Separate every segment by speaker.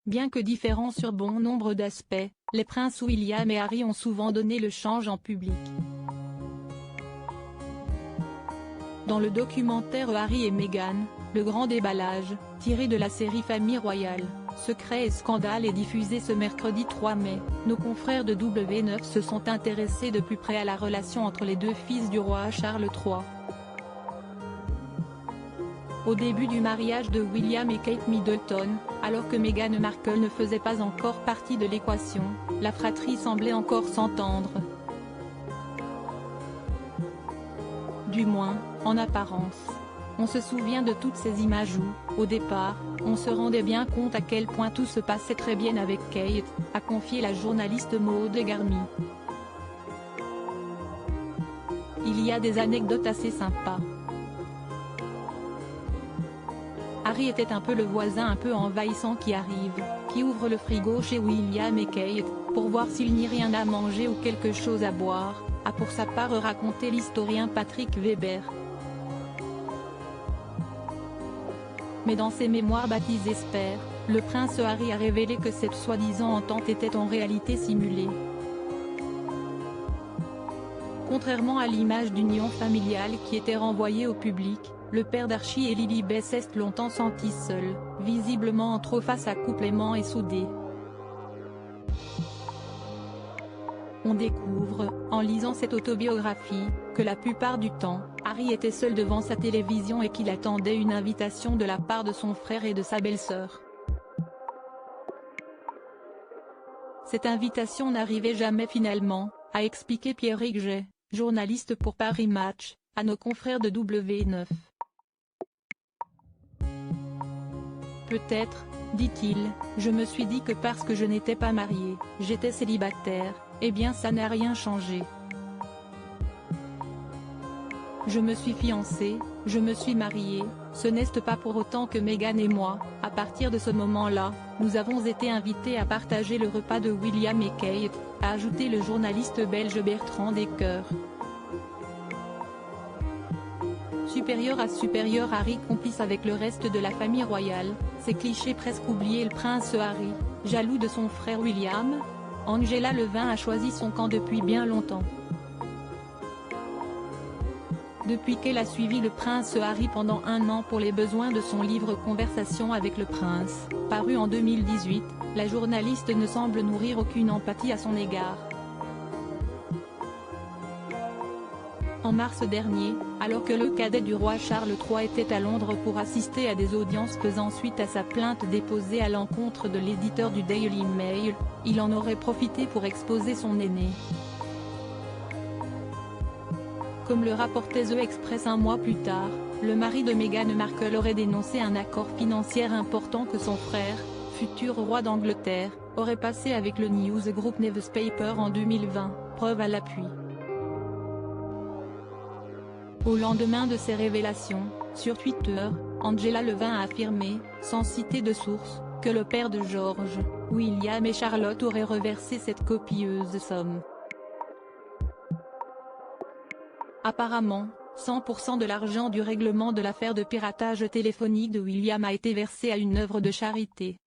Speaker 1: Bien que différents sur bon nombre d'aspects, les princes William et Harry ont souvent donné le change en public. Dans le documentaire Harry et Meghan, le grand déballage, tiré de la série Famille Royale, Secrets et Scandales est diffusé ce mercredi 3 mai, nos confrères de W9 se sont intéressés de plus près à la relation entre les deux fils du roi Charles III. Au début du mariage de William et Kate Middleton, alors que Meghan Markle ne faisait pas encore partie de l'équation, la fratrie semblait encore s'entendre. Du moins, en apparence. On se souvient de toutes ces images où, au départ, on se rendait bien compte à quel point tout se passait très bien avec Kate, a confié la journaliste Maud Garmy. Il y a des anecdotes assez sympas. Harry était un peu le voisin un peu envahissant qui arrive, qui ouvre le frigo chez William et Kate, pour voir s'il n'y a rien à manger ou quelque chose à boire, a pour sa part raconté l'historien Patrick Weber. Mais dans ses mémoires baptisées Spare, le prince Harry a révélé que cette soi-disant entente était en réalité simulée. Contrairement à l'image d'union familiale qui était renvoyée au public, le père d'Archie et Lilibet s'est longtemps senti seul, visiblement en trop face à couple aimant et soudé. On découvre, en lisant cette autobiographie, que la plupart du temps, Harry était seul devant sa télévision et qu'il attendait une invitation de la part de son frère et de sa belle-sœur. Cette invitation n'arrivait jamais finalement, a expliqué Pierrick Jay, journaliste pour Paris Match, à nos confrères de W9. Peut-être, dit-il, je me suis dit que parce que je n'étais pas marié, j'étais célibataire, eh bien ça n'a rien changé. Je me suis fiancé, je me suis marié, ce n'est pas pour autant que Meghan et moi, à partir de ce moment-là, nous avons été invités à partager le repas de William et Kate, a ajouté le journaliste belge Bertrand Decker. Supérieur à supérieur, Harry complice avec le reste de la famille royale, ces clichés presque oubliés. Le prince Harry, jaloux de son frère William? Angela Levin a choisi son camp depuis bien longtemps. Depuis qu'elle a suivi le prince Harry pendant un an pour les besoins de son livre Conversation avec le prince, paru en 2018, la journaliste ne semble nourrir aucune empathie à son égard. En mars dernier, alors que le cadet du roi Charles III était à Londres pour assister à des audiences faisant suite à sa plainte déposée à l'encontre de l'éditeur du Daily Mail, il en aurait profité pour exposer son aîné. Comme le rapportait The Express un mois plus tard, le mari de Meghan Markle aurait dénoncé un accord financier important que son frère, futur roi d'Angleterre, aurait passé avec le news group Newspaper en 2020, preuve à l'appui. Au lendemain de ces révélations, sur Twitter, Angela Levin a affirmé, sans citer de source, que le père de George, William et Charlotte aurait reversé cette copieuse somme. Apparemment, 100% de l'argent du règlement de l'affaire de piratage téléphonique de William a été versé à une œuvre de charité.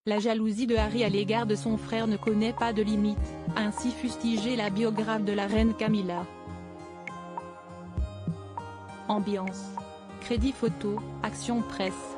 Speaker 1: La jalousie de Harry à l'égard de son frère ne connaît pas de limite, a ainsi fustigé la biographe de la reine Camilla. Ambiance. Crédit photo, Action Presse.